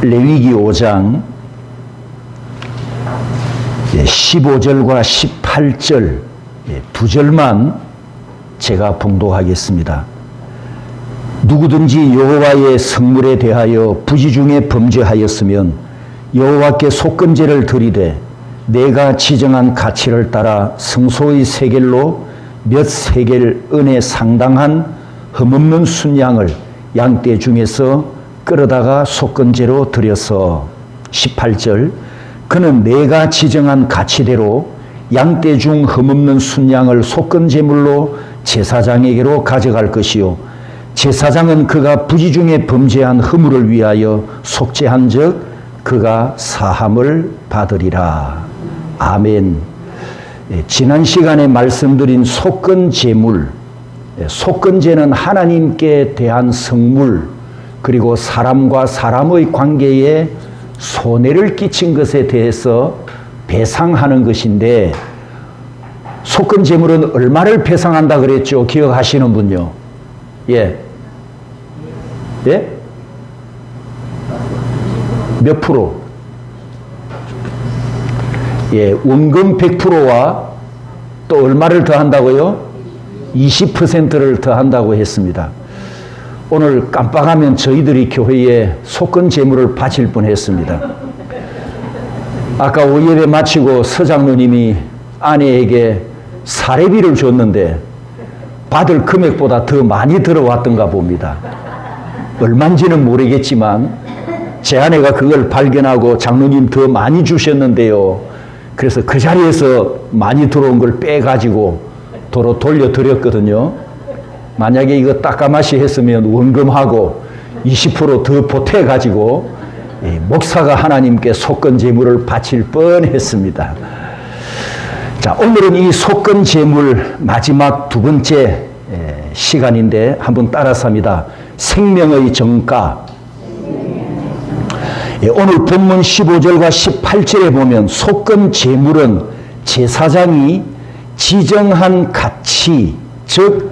레위기 5장 15절과 18절 두 절만 제가 봉독하겠습니다. 누구든지 여호와의 성물에 대하여 부지 중에 범죄하였으면 여호와께 속건제를 드리되 내가 지정한 가치를 따라 성소의 세겔로 몇 세겔 은에 상당한 흠없는 순양을 양떼 중에서 끌어다가 속건제로 드려서 18절 그는 내가 지정한 가치대로 양떼 중 흠없는 순양을 속건제물로 제사장에게로 가져갈 것이요 제사장은 그가 부지 중에 범죄한 허물을 위하여 속죄한 적 그가 사함을 받으리라. 아멘. 지난 시간에 말씀드린 속건제물, 속건제는 하나님께 대한 성물 그리고 사람과 사람의 관계에 손해를 끼친 것에 대해서 배상하는 것인데 속건제물은 얼마를 배상한다 그랬죠? 기억하시는 분요? 예? 예? 몇 프로? 예, 원금 100%와 또 얼마를 더한다고요? 20%를 더한다고 했습니다. 오늘 깜빡하면 저희들이 교회에 속건제물을 바칠 뻔했습니다. 아까 오예배 마치고 서장로님이 아내에게 사례비를 줬는데 받을 금액보다 더 많이 들어왔던가 봅니다. 얼마인지는 모르겠지만 제 아내가 그걸 발견하고 장로님 더 많이 주셨는데요. 그래서 그 자리에서 많이 들어온 걸 빼가지고 도로 돌려드렸거든요. 만약에 이거 따까마시 했으면 원금하고 20% 더 보태가지고 목사가 하나님께 속건제물을 바칠 뻔했습니다. 자, 오늘은 이 속건제물 마지막 두 번째 시간인데 한번 따라서 합니다. 생명의 정가. 오늘 본문 15절과 18절에 보면 속건제물은 제사장이 지정한 가치, 즉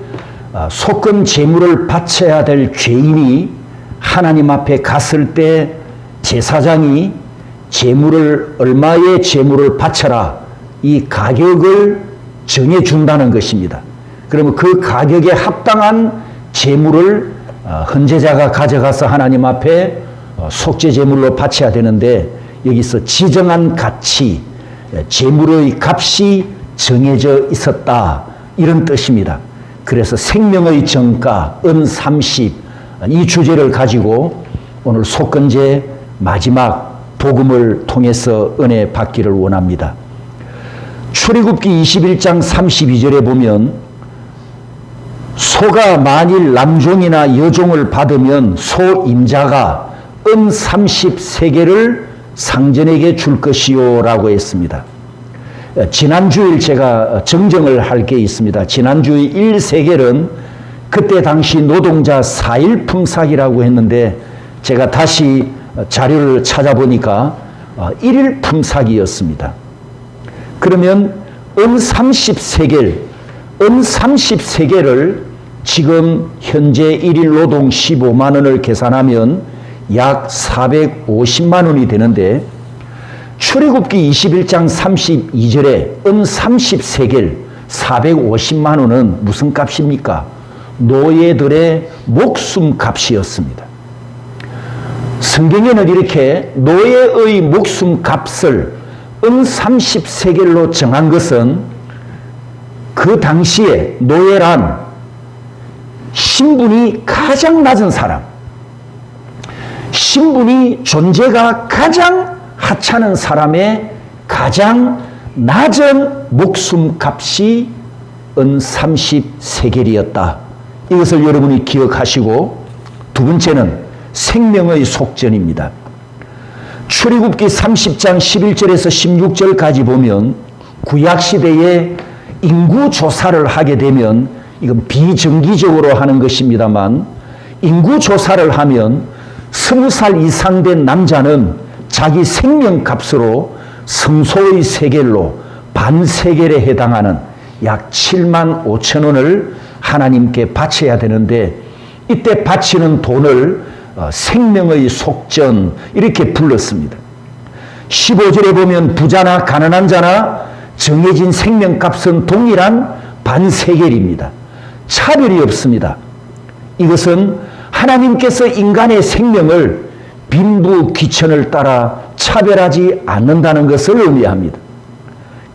속건제물을 바쳐야 될 죄인이 하나님 앞에 갔을 때 제사장이 제물을 얼마의 제물을 바쳐라 이 가격을 정해준다는 것입니다. 그러면 그 가격에 합당한 제물을 헌제자가 가져가서 하나님 앞에 속죄제물로 바쳐야 되는데 여기서 지정한 가치, 제물의 값이 정해져 있었다 이런 뜻입니다. 그래서 생명의 정가, 은 30, 이 주제를 가지고 오늘 속건제 마지막 복음을 통해서 은혜 받기를 원합니다. 출애굽기 21장 32절에 보면 소가 만일 남종이나 여종을 받으면 소 임자가 은 30세겔을 상전에게 줄 것이요 라고 했습니다. 지난주일 제가 정정을 할 게 있습니다. 지난주의 1세겔은 그때 당시 노동자 4일 품삯이라고 했는데 제가 다시 자료를 찾아보니까 1일 품삯이었습니다. 그러면 은 30세겔, 은 30세겔을 지금 현재 1일 노동 15만 원을 계산하면 약 450만 원이 되는데 출애굽기 21장 32절에 은 30세겔 450만 원은 무슨 값입니까? 노예들의 목숨 값이었습니다. 성경에는 이렇게 노예의 목숨 값을 은 30세겔로 정한 것은 그 당시에 노예란 신분이 가장 낮은 사람, 신분이 존재가 가장 하찮은 사람의 가장 낮은 목숨 값이 은 30세겔이었다. 이것을 여러분이 기억하시고 두 번째는 생명의 속전입니다. 출애굽기 30장 11절에서 16절까지 보면 구약시대에 인구조사를 하게 되면 이건 비정기적으로 하는 것입니다만 인구조사를 하면 20살 이상 된 남자는 자기 생명값으로 성소의 세겔로 반 세겔에 해당하는 약 7만 5천 원을 하나님께 바쳐야 되는데 이때 바치는 돈을 생명의 속전 이렇게 불렀습니다. 15절에 보면 부자나 가난한 자나 정해진 생명값은 동일한 반세겔입니다. 차별이 없습니다. 이것은 하나님께서 인간의 생명을 빈부 귀천을 따라 차별하지 않는다는 것을 의미합니다.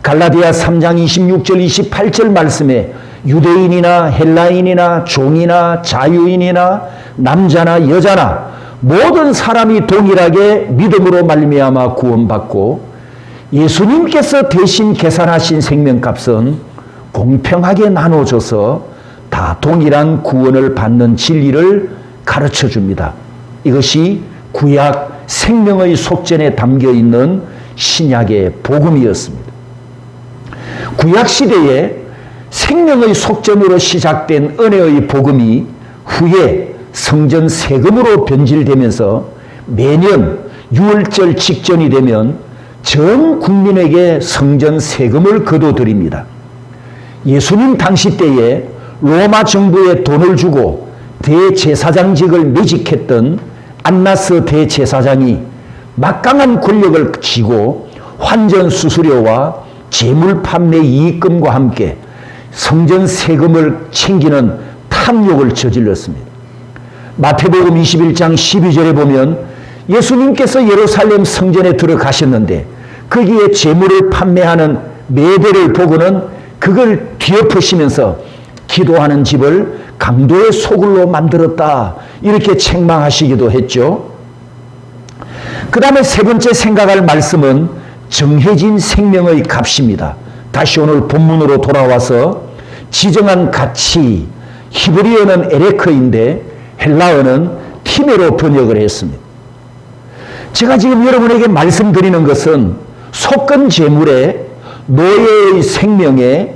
갈라디아 3장 26절 28절 말씀에 유대인이나 헬라인이나 종이나 자유인이나 남자나 여자나 모든 사람이 동일하게 믿음으로 말미암아 구원받고 예수님께서 대신 계산하신 생명값은 공평하게 나눠져서 다 동일한 구원을 받는 진리를 가르쳐 줍니다. 이것이 구약 생명의 속전에 담겨 있는 신약의 복음이었습니다. 구약 시대에 생명의 속전으로 시작된 은혜의 복음이 후에 성전 세금으로 변질되면서 매년 유월절 직전이 되면 전 국민에게 성전 세금을 거둬들입니다. 예수님 당시 때에 로마 정부에 돈을 주고 대제사장직을 매직했던 안나스 대제사장이 막강한 권력을 쥐고 환전 수수료와 재물 판매 이익금과 함께 성전 세금을 챙기는 탐욕을 저질렀습니다. 마태복음 21장 12절에 보면 예수님께서 예루살렘 성전에 들어가셨는데 거기에 재물을 판매하는 매대를 보고는 그걸 뒤엎으시면서 기도하는 집을 강도의 소굴로 만들었다 이렇게 책망하시기도 했죠. 그 다음에 세 번째 생각할 말씀은 정해진 생명의 값입니다. 다시 오늘 본문으로 돌아와서 지정한 가치, 히브리어는 에레크인데 헬라어는 티메로 번역을 했습니다. 제가 지금 여러분에게 말씀드리는 것은 속건 재물에 노예의 생명에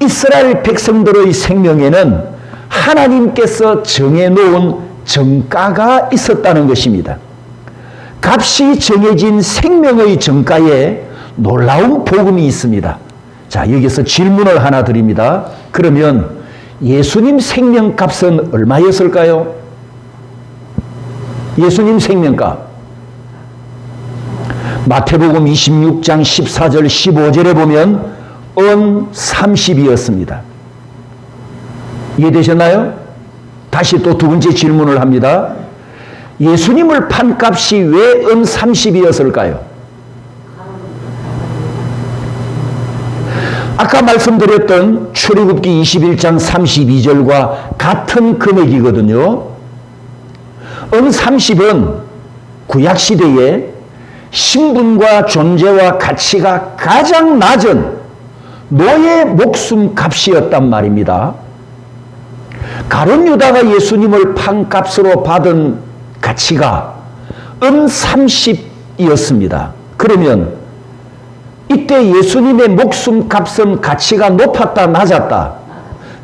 이스라엘 백성들의 생명에는 하나님께서 정해놓은 정가가 있었다는 것입니다. 값이 정해진 생명의 정가에 놀라운 복음이 있습니다. 자, 여기서 질문을 하나 드립니다. 그러면 예수님 생명값은 얼마였을까요? 예수님 생명값. 마태복음 26장 14절 15절에 보면 은 30이었습니다. 이해되셨나요? 다시 또 두 번째 질문을 합니다. 예수님을 판 값이 왜 은 30이었을까요? 아까 말씀드렸던 출애굽기 21장 32절과 같은 금액이거든요. 은 30은 구약시대에 신분과 존재와 가치가 가장 낮은 노예 목숨 값이었단 말입니다. 가룟 유다가 예수님을 판 값으로 받은 가치가 은 30이었습니다. 그러면 이때 예수님의 목숨 값은 가치가 높았다 낮았다?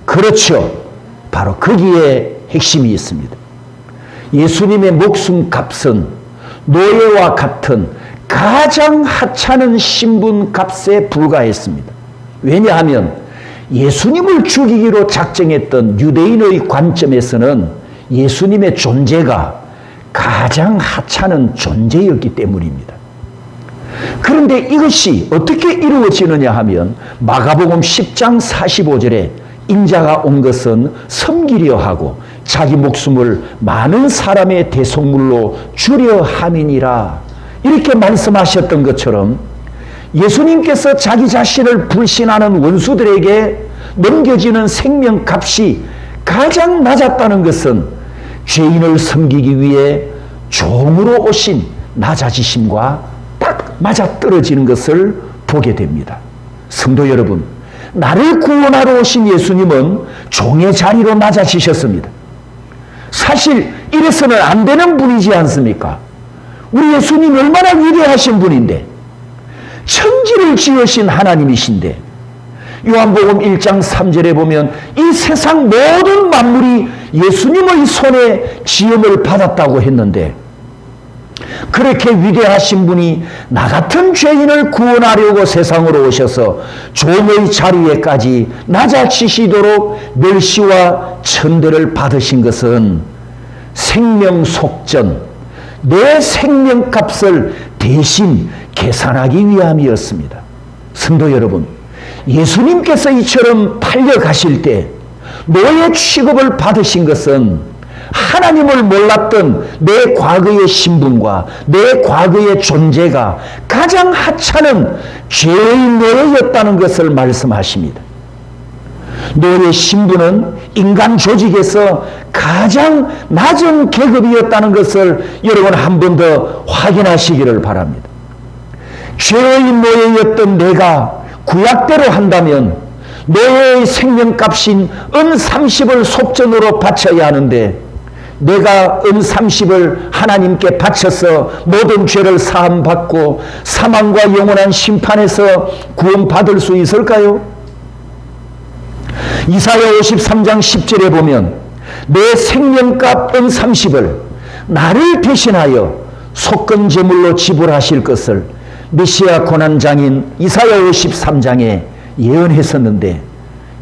그렇죠. 바로 거기에 핵심이 있습니다. 예수님의 목숨 값은 노예와 같은 가장 하찮은 신분 값에 불과했습니다. 왜냐하면 예수님을 죽이기로 작정했던 유대인의 관점에서는 예수님의 존재가 가장 하찮은 존재였기 때문입니다. 그런데 이것이 어떻게 이루어지느냐 하면 마가복음 10장 45절에 인자가 온 것은 섬기려 하고 자기 목숨을 많은 사람의 대속물로 주려 함이니라 이렇게 말씀하셨던 것처럼 예수님께서 자기 자신을 불신하는 원수들에게 넘겨지는 생명값이 가장 낮았다는 것은 죄인을 섬기기 위해 종으로 오신 낮아지심과 딱 맞아떨어지는 것을 보게 됩니다. 성도 여러분, 나를 구원하러 오신 예수님은 종의 자리로 낮아지셨습니다. 사실 이래서는 안 되는 분이지 않습니까? 우리 예수님이 얼마나 위대하신 분인데, 천지를 지으신 하나님이신데, 요한복음 1장 3절에 보면 이 세상 모든 만물이 예수님의 손에 지음을 받았다고 했는데, 그렇게 위대하신 분이 나 같은 죄인을 구원하려고 세상으로 오셔서 종의 자리에까지 낮아지시도록 멸시와 천대를 받으신 것은 생명 속전, 내 생명값을 대신 계산하기 위함이었습니다. 성도 여러분, 예수님께서 이처럼 팔려가실 때 노예 취급을 받으신 것은 하나님을 몰랐던 내 과거의 신분과 내 과거의 존재가 가장 하찮은 죄의 노예였다는 것을 말씀하십니다. 노예 신분은 인간 조직에서 가장 낮은 계급이었다는 것을 여러분 한 번 더 확인하시기를 바랍니다. 죄의 노예였던 내가 구약대로 한다면 노예의 생명값인 은 30을 속전으로 바쳐야 하는데, 내가 은 30을 하나님께 바쳐서 모든 죄를 사함받고 사망과 영원한 심판에서 구원받을 수 있을까요? 이사야 53장 10절에 보면 내 생명값 은 30을 나를 대신하여 속건 제물로 지불하실 것을 메시아 고난장인 이사야 53장에 예언했었는데,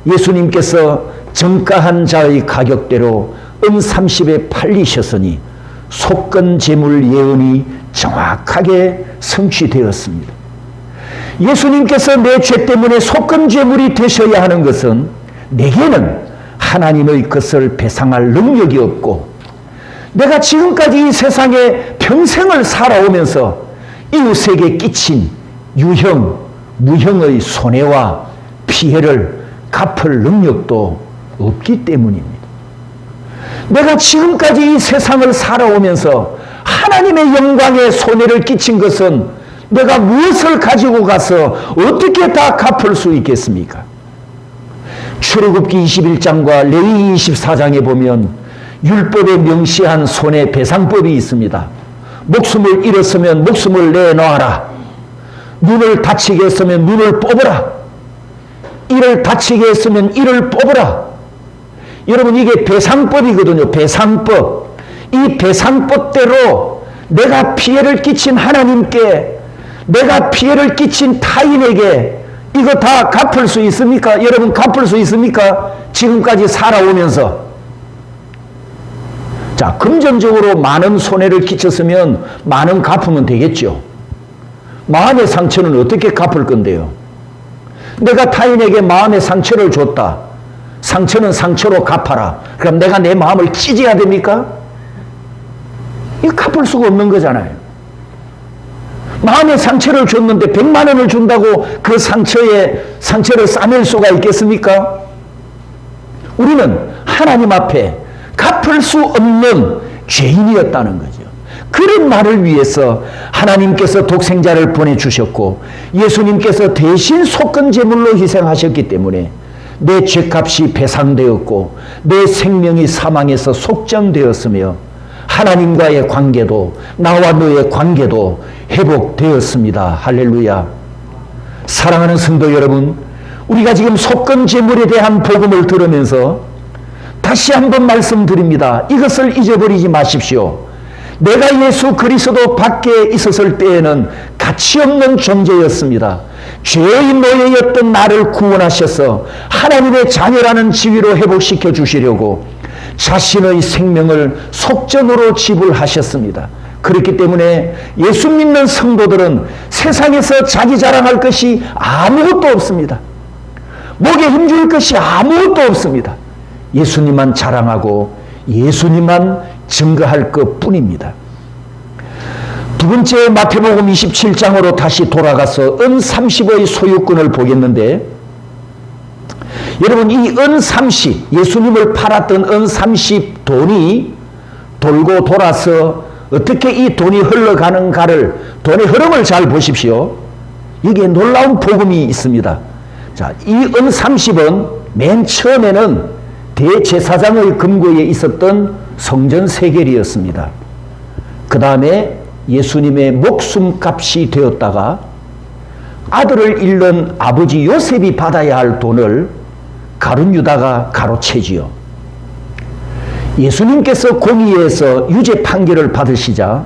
예수님께서 정가한 자의 가격대로 은 30에 팔리셨으니 속건 제물 예언이 정확하게 성취되었습니다. 예수님께서 내 죄 때문에 속건 제물이 되셔야 하는 것은 내게는 하나님의 것을 배상할 능력이 없고, 내가 지금까지 이 세상에 평생을 살아오면서 이웃에게 끼친 유형, 무형의 손해와 피해를 갚을 능력도 없기 때문입니다. 내가 지금까지 이 세상을 살아오면서 하나님의 영광에 손해를 끼친 것은 내가 무엇을 가지고 가서 어떻게 다 갚을 수 있겠습니까? 출애굽기 21장과 레위기 24장에 보면 율법에 명시한 손해배상법이 있습니다. 목숨을 잃었으면 목숨을 내놓아라. 눈을 다치게 했으면 눈을 뽑으라. 이를 다치게 했으면 이를 뽑으라. 여러분, 이게 배상법이거든요. 배상법. 이 배상법대로 내가 피해를 끼친 하나님께, 내가 피해를 끼친 타인에게 이거 다 갚을 수 있습니까? 여러분, 갚을 수 있습니까? 지금까지 살아오면서. 자, 금전적으로 많은 손해를 끼쳤으면 많은 갚으면 되겠죠. 마음의 상처는 어떻게 갚을 건데요? 내가 타인에게 마음의 상처를 줬다. 상처는 상처로 갚아라. 그럼 내가 내 마음을 찢어야 됩니까? 이거 갚을 수가 없는 거잖아요. 마음의 상처를 줬는데 100만 원을 준다고 그 상처를 싸맬 수가 있겠습니까? 우리는 하나님 앞에 갚을 수 없는 죄인이었다는 거죠. 그런 나를 위해서 하나님께서 독생자를 보내주셨고, 예수님께서 대신 속건 제물로 희생하셨기 때문에 내 죄값이 배상되었고 내 생명이 사망에서 속전되었으며 하나님과의 관계도, 나와 너의 관계도 회복되었습니다. 할렐루야. 사랑하는 성도 여러분, 우리가 지금 속건 제물에 대한 복음을 들으면서 다시 한번 말씀드립니다. 이것을 잊어버리지 마십시오. 내가 예수 그리스도 밖에 있었을 때에는 가치없는 존재였습니다. 죄의 노예였던 나를 구원하셔서 하나님의 자녀라는 지위로 회복시켜 주시려고 자신의 생명을 속전으로 지불하셨습니다. 그렇기 때문에 예수 믿는 성도들은 세상에서 자기 자랑할 것이 아무것도 없습니다. 목에 힘줄 것이 아무것도 없습니다. 예수님만 자랑하고 예수님만 증거할 것뿐입니다. 두 번째, 마태복음 27장으로 다시 돌아가서 은 30의 소유권을 보겠는데, 여러분, 이 은 30, 예수님을 팔았던 은 30 돈이 돌고 돌아서 어떻게 이 돈이 흘러가는가를, 돈의 흐름을 잘 보십시오. 여기에 놀라운 복음이 있습니다. 자, 이 은 30은 맨 처음에는 대제사장의 금고에 있었던 성전 세겔이었습니다. 그 다음에 예수님의 목숨값이 되었다가 아들을 잃는 아버지 요셉이 받아야 할 돈을 가룟 유다가 가로채지요. 예수님께서 공의에서 유죄 판결을 받으시자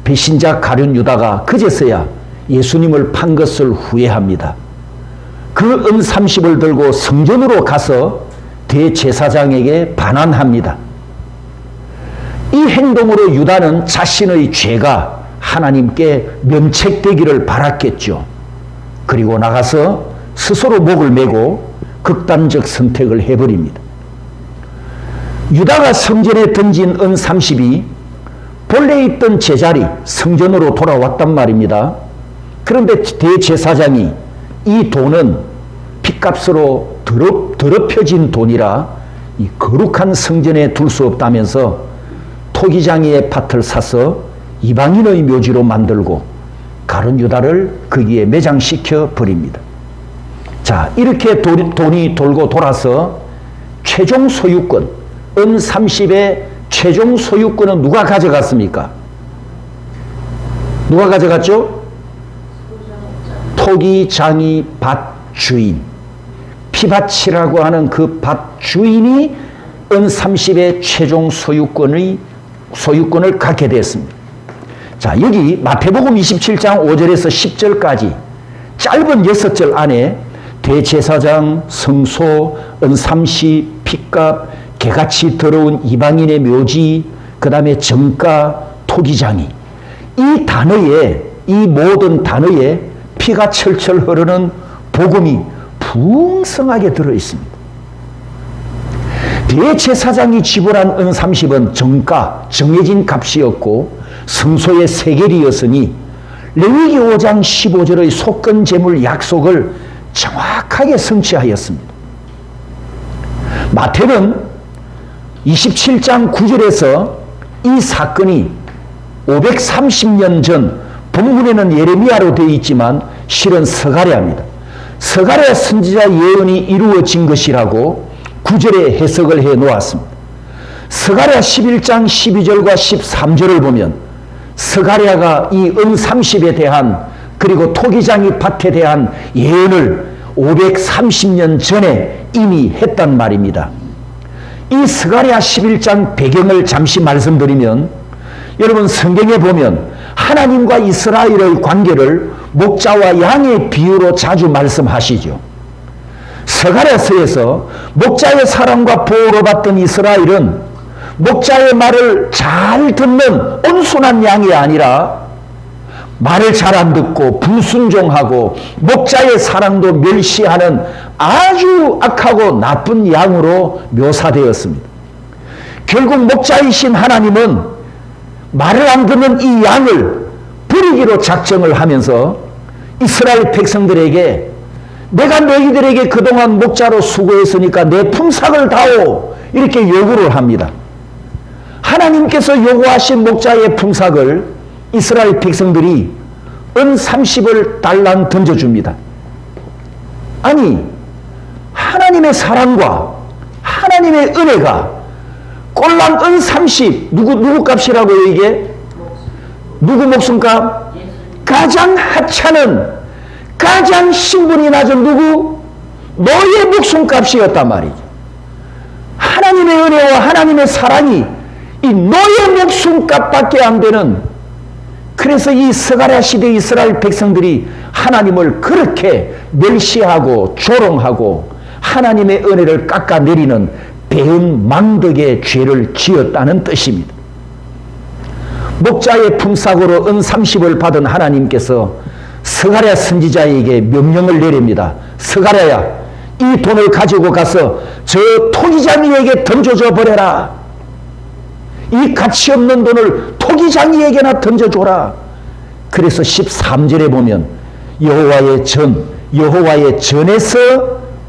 배신자 가룟 유다가 그제서야 예수님을 판 것을 후회합니다. 그 은 30을 들고 성전으로 가서 대제사장에게 반환합니다. 이 이 행동으로 유다는 자신의 죄가 하나님께 면책되기를 바랐겠죠. 그리고 나가서 스스로 목을 메고 극단적 선택을 해버립니다. 유다가 성전에 던진 은 30이 본래 있던 제자리 성전으로 돌아왔단 말입니다. 그런데 대제사장이 이 돈은 핏값으로 더럽혀진 돈이라 이 거룩한 성전에 둘 수 없다면서 토기장이의 밭을 사서 이방인의 묘지로 만들고 가룟 유다를 거기에 매장시켜 버립니다. 자, 이렇게 돈이 돌고 돌아서 최종 소유권, 은 30의 최종 소유권은 누가 가져갔습니까? 누가 가져갔죠? 토기장이 밭 주인, 피밭이라고 하는 그 밭 주인이 은 30의 최종 소유권을 갖게 됐습니다. 자, 여기 마태복음 27장 5절에서 10절까지 짧은 6절 안에 대제사장, 성소, 은 30, 핏값, 개같이 더러운 이방인의 묘지, 그 다음에 정가, 토기장이, 이 단어에, 이 모든 단어에 피가 철철 흐르는 복음이 풍성하게 들어있습니다. 대제사장이 지불한 은 30은 정가, 정해진 값이었고 성소의 세겔이었으니 레위기 5장 15절의 속건 제물 약속을 정확하게 성취하였습니다. 마태는 27장 9절에서 이 사건이 530년 전, 본문에는 예레미야로 되어 있지만 실은 스가랴입니다. 스가랴 선지자 예언이 이루어진 것이라고 9절에 해석을 해 놓았습니다. 스가랴 11장 12절과 13절을 보면 스가랴가 이 은 30에 대한, 그리고 토기장이 밭에 대한 예언을 530년 전에 이미 했단 말입니다. 이 스가랴 11장 배경을 잠시 말씀드리면, 여러분 성경에 보면 하나님과 이스라엘의 관계를 목자와 양의 비유로 자주 말씀하시죠. 스가랴서에서 목자의 사랑과 보호를 받던 이스라엘은 목자의 말을 잘 듣는 온순한 양이 아니라 말을 잘 안 듣고 불순종하고 목자의 사랑도 멸시하는 아주 악하고 나쁜 양으로 묘사되었습니다. 결국 목자이신 하나님은 말을 안 듣는 이 양을 버리기로 작정을 하면서 이스라엘 백성들에게 내가 너희들에게 그동안 목자로 수고했으니까 내 품삯을 다오, 이렇게 요구를 합니다. 하나님께서 요구하신 목자의 품삯을 이스라엘 백성들이 은 30을 달랑 던져줍니다. 아니, 하나님의 사랑과 하나님의 은혜가 꼴랑 은 30, 누구 값이라고요 이게? 누구 목숨값? 가장 하찮은, 가장 신분이 낮은 누구? 너의 목숨값이었단 말이죠. 하나님의 은혜와 하나님의 사랑이 이 너의 목숨값밖에 안 되는, 그래서 이 스가랴 시대 이스라엘 백성들이 하나님을 그렇게 멸시하고 조롱하고 하나님의 은혜를 깎아내리는 배은망덕의 죄를 지었다는 뜻입니다. 목자의 품삯으로 은 30을 받은 하나님께서 스가랴 선지자에게 명령을 내립니다. 스가랴야, 이 돈을 가지고 가서 저 토기장이에게 던져줘 버려라. 이 가치 없는 돈을 토기장이에게나 던져줘라. 그래서 13절에 보면 여호와의 전에서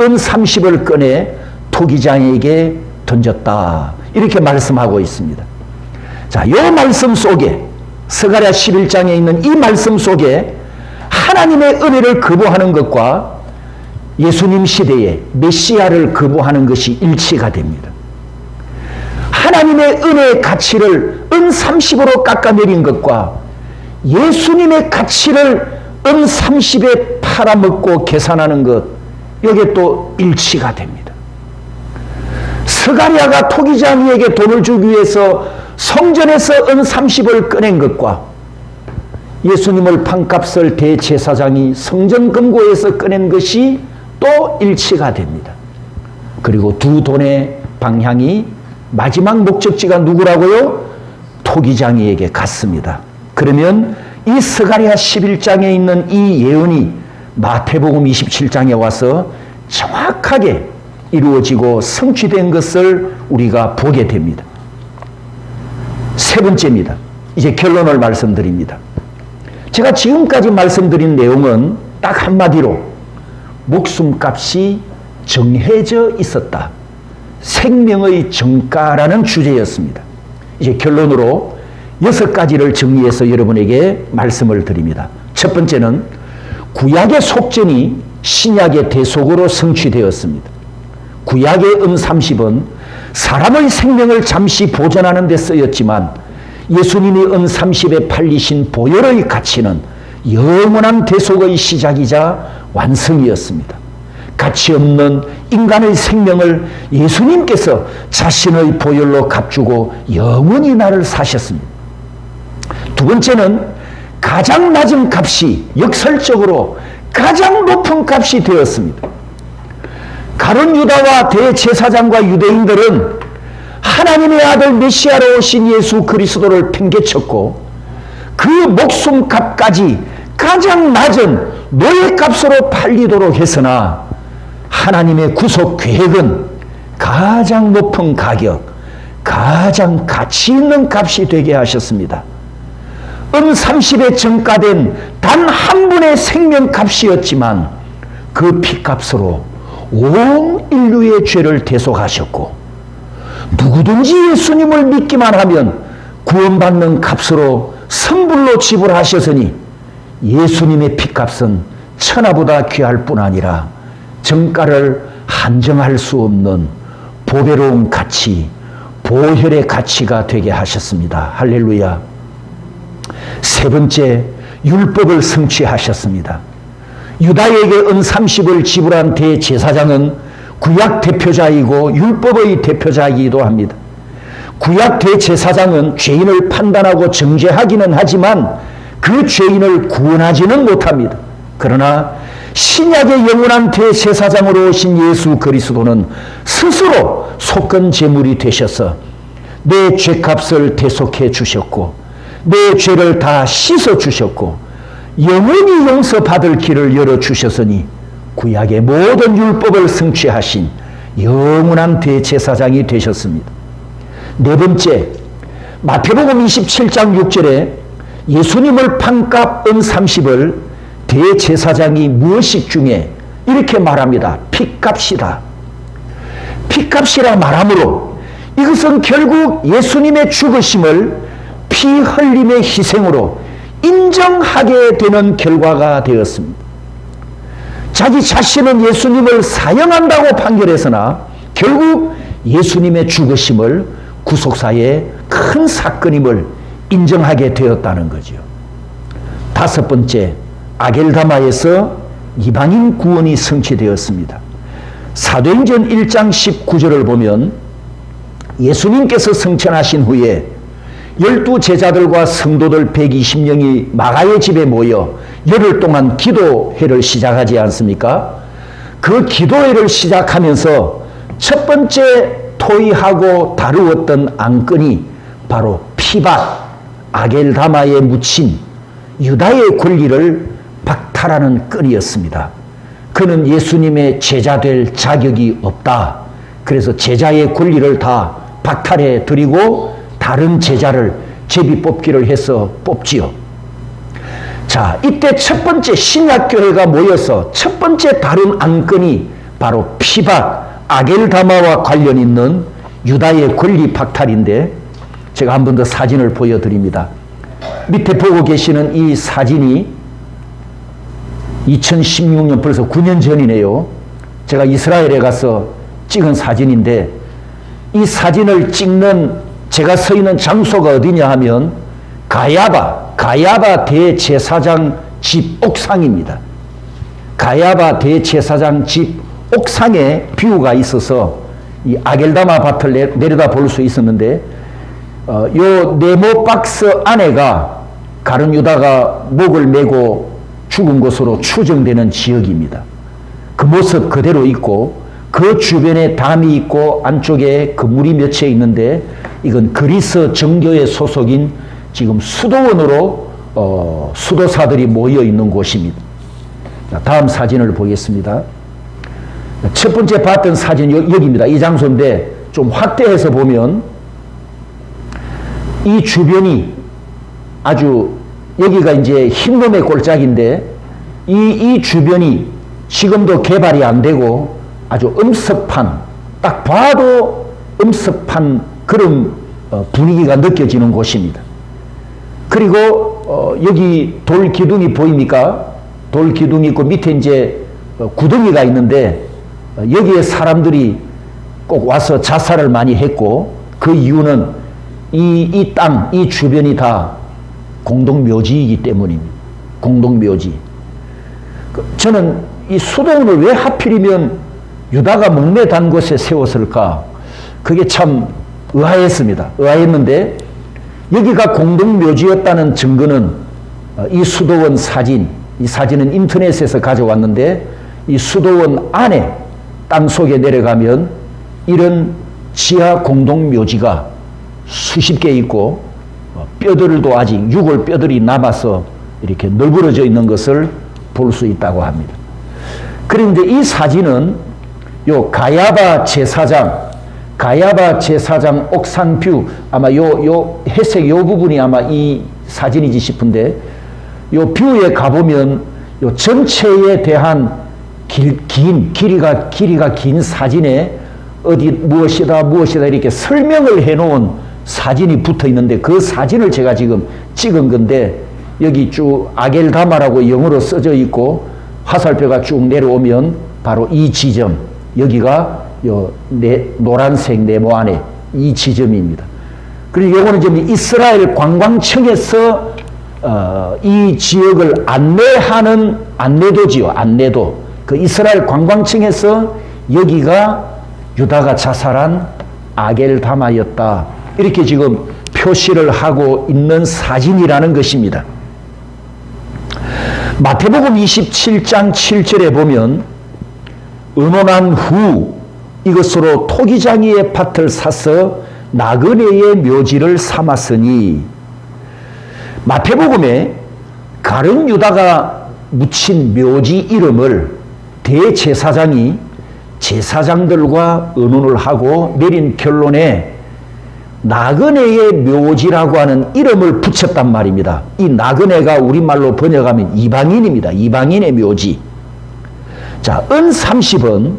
은 30을 꺼내 토기장에게 던졌다, 이렇게 말씀하고 있습니다. 자, 이 말씀 속에, 스가랴 11장에 있는 이 말씀 속에 하나님의 은혜를 거부하는 것과 예수님 시대에 메시아를 거부하는 것이 일치가 됩니다. 하나님의 은혜의 가치를 은 30으로 깎아내린 것과 예수님의 가치를 은 30에 팔아먹고 계산하는 것, 여기에 또 일치가 됩니다. 스가랴가 토기장이에게 돈을 주기 위해서 성전에서 은 30을 꺼낸 것과 예수님을 판값을 대제사장이 성전 금고에서 꺼낸 것이 또 일치가 됩니다. 그리고 두 돈의 방향이 마지막 목적지가 누구라고요? 토기장이에게 갔습니다. 그러면 이 스가랴 11장에 있는 이 예언이 마태복음 27장에 와서 정확하게 이루어지고 성취된 것을 우리가 보게 됩니다. 세 번째입니다. 이제 결론을 말씀드립니다. 제가 지금까지 말씀드린 내용은 딱 한마디로 목숨값이 정해져 있었다. 생명의 정가라는 주제였습니다. 이제 결론으로 6가지를 정리해서 여러분에게 말씀을 드립니다. 첫 번째는 구약의 속전이 신약의 대속으로 성취되었습니다. 구약의 30은 사람의 생명을 잠시 보존하는 데 쓰였지만 예수님이 30에 팔리신 보혈의 가치는 영원한 대속의 시작이자 완성이었습니다. 가치 없는 인간의 생명을 예수님께서 자신의 보혈로 값주고 영원히 나를 사셨습니다. 두 번째는 가장 낮은 값이 역설적으로 가장 높은 값이 되었습니다. 가룟 유다와 대제사장과 유대인들은 하나님의 아들 메시아로 오신 예수 그리스도를 팽개쳤고 그 목숨값까지 가장 낮은 노예값으로 팔리도록 했으나 하나님의 구속 계획은 가장 높은 가격, 가장 가치 있는 값이 되게 하셨습니다. 30에 정가된 단 한 분의 생명값이었지만 그 피값으로 온 인류의 죄를 대속하셨고 누구든지 예수님을 믿기만 하면 구원받는 값으로 선불로 지불하셨으니 예수님의 피값은 천하보다 귀할 뿐 아니라 정가를 한정할 수 없는 보배로운 가치, 보혈의 가치가 되게 하셨습니다. 할렐루야. 세 번째, 율법을 성취하셨습니다. 유다에게 30을 지불한 대제사장은 구약 대표자이고 율법의 대표자이기도 합니다. 구약 대제사장은 죄인을 판단하고 정죄하기는 하지만 그 죄인을 구원하지는 못합니다. 그러나 신약의 영원한 대제사장으로 오신 예수 그리스도는 스스로 속건 제물이 되셔서 내 죄값을 대속해 주셨고 내 죄를 다 씻어 주셨고 영원히 용서받을 길을 열어주셨으니 구약의 모든 율법을 성취하신 영원한 대제사장이 되셨습니다. 네 번째, 마태복음 27장 6절에 예수님을 판값 30을 대제사장이 무엇이 중에 이렇게 말합니다. 피값이다. 피값이라 말하므로 이것은 결국 예수님의 죽으심을 피 흘림의 희생으로 인정하게 되는 결과가 되었습니다. 자기 자신은 예수님을 사형한다고 판결했으나 결국 예수님의 죽으심을 구속사의 큰 사건임을 인정하게 되었다는 거죠. 다섯 번째, 아겔다마에서 이방인 구원이 성취되었습니다. 사도행전 1장 19절을 보면 예수님께서 승천하신 후에 12제자들과 성도들 120명이 마가의 집에 모여 열흘 동안 기도회를 시작하지 않습니까? 그 기도회를 시작하면서 첫 번째 토의하고 다루었던 안건이 바로 피박, 아겔다마에 묻힌 유다의 권리를 박탈하는 건이었습니다. 그는 예수님의 제자 될 자격이 없다. 그래서 제자의 권리를 다 박탈해 드리고 다른 제자를 제비 뽑기를 해서 뽑지요. 자, 이때 첫 번째 신약교회가 모여서 첫 번째 다룬 안건이 바로 피박, 아겔다마와 관련 있는 유다의 권리 박탈인데 제가 한 번 더 사진을 보여드립니다. 밑에 보고 계시는 이 사진이 2016년 벌써 9년 전이네요. 제가 이스라엘에 가서 찍은 사진인데 이 사진을 찍는 제가 서 있는 장소가 어디냐 하면 가야바 대제사장 집 옥상입니다. 가야바 대제사장 집 옥상에 뷰가 있어서 이 아겔다마 밭을 내려다 볼 수 있었는데 요 네모 박스 안에가 가룟 유다가 목을 메고 죽은 것으로 추정되는 지역입니다. 그 모습 그대로 있고 그 주변에 담이 있고 안쪽에 건물이 몇 채 있는데 이건 그리스 정교회 소속인 지금 수도원으로 수도사들이 모여 있는 곳입니다. 다음 사진을 보겠습니다. 첫 번째 봤던 사진 여기입니다. 이 장소인데 좀 확대해서 보면 이 주변이 아주 여기가 이제 흰놈의 골짜기인데 이 주변이 지금도 개발이 안 되고 아주 엄습한, 딱 봐도 엄습한 그런 분위기가 느껴지는 곳입니다. 그리고 여기 돌 기둥이 보입니까? 돌 기둥이 있고 밑에 이제 구덩이가 있는데 여기에 사람들이 꼭 와서 자살을 많이 했고 그 이유는 이 땅, 이 주변이 다 공동묘지이기 때문입니다. 공동묘지. 저는 이 수도원을 왜 하필이면 유다가 목매 단 곳에 세웠을까? 그게 참 의아했습니다. 의아했는데 여기가 공동묘지였다는 증거는 이 수도원 사진, 이 사진은 인터넷에서 가져왔는데 이 수도원 안에 땅속에 내려가면 이런 지하 공동묘지가 수십 개 있고 뼈들도 아직 유골 뼈들이 남아서 이렇게 널브러져 있는 것을 볼 수 있다고 합니다. 그런데 이 사진은 요 가야바 제사장 옥상뷰, 아마 요 회색 요 부분이 아마 이 사진이지 싶은데 요 뷰에 가보면 요 전체에 대한 길이가 긴 사진에 어디 무엇이다 이렇게 설명을 해놓은 사진이 붙어 있는데 그 사진을 제가 지금 찍은 건데 여기 쭉 아겔다마라고 영어로 써져 있고 화살표가 쭉 내려오면 바로 이 지점, 여기가 요 노란색 네모 안에 이 지점입니다. 그리고 요거는 지금 이스라엘 관광청에서 이 지역을 안내하는 안내도지요. 안내도. 그 이스라엘 관광청에서 여기가 유다가 자살한 아겔다마였다. 이렇게 지금 표시를 하고 있는 사진이라는 것입니다. 마태복음 27장 7절에 보면 의논한 후 이것으로 토기장이의 밭을 사서 나그네의 묘지를 삼았으니, 마태복음에 가룟 유다가 묻힌 묘지 이름을 대제사장이 제사장들과 의논을 하고 내린 결론에 나그네의 묘지라고 하는 이름을 붙였단 말입니다. 이 나그네가 우리말로 번역하면 이방인입니다. 이방인의 묘지. 자, 은 30은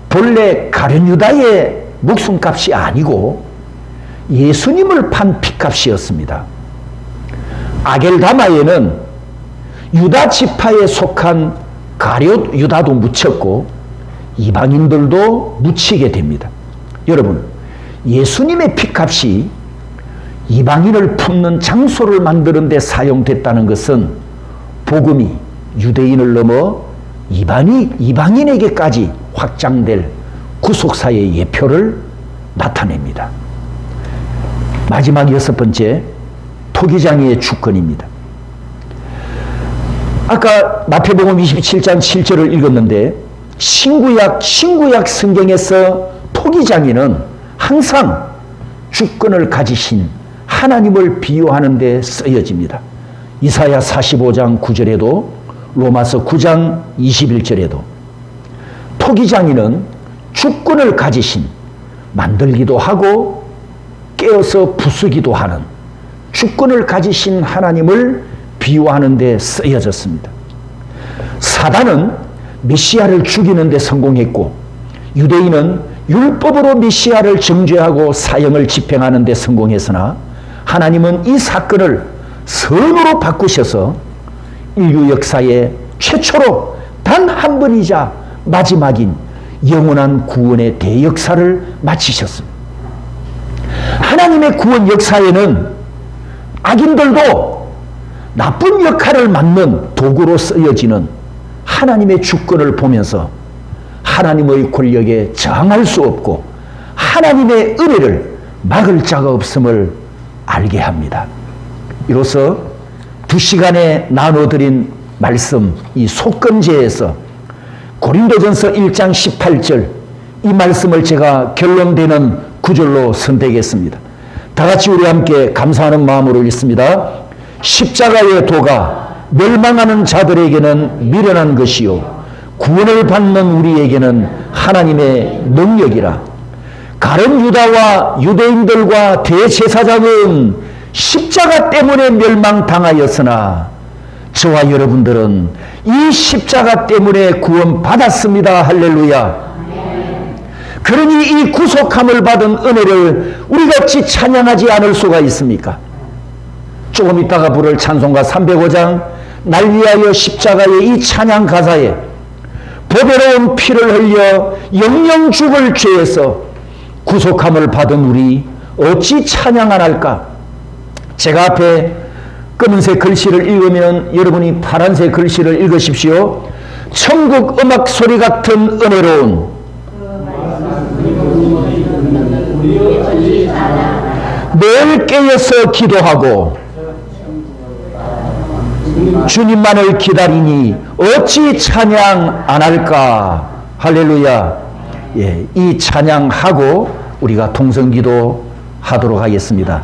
본래 가룟 유다의 목숨값이 아니고 예수님을 판 피값이었습니다. 아겔다마에는 유다 지파에 속한 가룟 유다도 묻혔고 이방인들도 묻히게 됩니다. 여러분, 예수님의 피값이 이방인을 품는 장소를 만드는 데 사용됐다는 것은 복음이 유대인을 넘어 이방인에게까지 확장될 구속사의 예표를 나타냅니다. 마지막 6번째, 토기장이의 주권입니다. 아까 마태복음 27장 7절을 읽었는데 신구약 성경에서 토기장이는 항상 주권을 가지신 하나님을 비유하는 데 쓰여집니다. 이사야 45장 9절에도 로마서 9장 21절에도 토기장이는 주권을 가지신, 만들기도 하고 깨어서 부수기도 하는 주권을 가지신 하나님을 비유하는 데 쓰여졌습니다. 사단은 메시아를 죽이는 데 성공했고 유대인은 율법으로 메시아를 정죄하고 사형을 집행하는 데 성공했으나 하나님은 이 사건을 선으로 바꾸셔서 인류 역사의 최초로 단 한 번이자 마지막인 영원한 구원의 대역사를 마치셨습니다. 하나님의 구원 역사에는 악인들도 나쁜 역할을 맡는 도구로 쓰여지는 하나님의 주권을 보면서 하나님의 권력에 저항할 수 없고 하나님의 은혜를 막을 자가 없음을 알게 합니다. 이로써 2시간에 나눠드린 말씀, 이 속건제에서 고린도전서 1장 18절 이 말씀을 제가 결론되는 구절로 선택했습니다. 다 같이 우리 함께 감사하는 마음으로 읽습니다. 십자가의 도가 멸망하는 자들에게는 미련한 것이요 구원을 받는 우리에게는 하나님의 능력이라. 가룟 유다와 유대인들과 대제사장은 십자가 때문에 멸망당하였으나 저와 여러분들은 이 십자가 때문에 구원받았습니다. 할렐루야. 그러니 이 구속함을 받은 은혜를 우리가 어찌 찬양하지 않을 수가 있습니까? 조금 있다가 부를 찬송가 305장 날 위하여 십자가의 이 찬양 가사에 보배로운 피를 흘려 영영 죽을 죄에서 구속함을 받은 우리 어찌 찬양 안 할까? 제가 앞에 검은색 글씨를 읽으면 여러분이 파란색 글씨를 읽으십시오. 천국 음악 소리 같은 은혜로운 매일 깨어서 기도하고 주님만을 기다리니 어찌 찬양 안 할까? 할렐루야. 예, 이 찬양하고 우리가 통성기도 하도록 하겠습니다.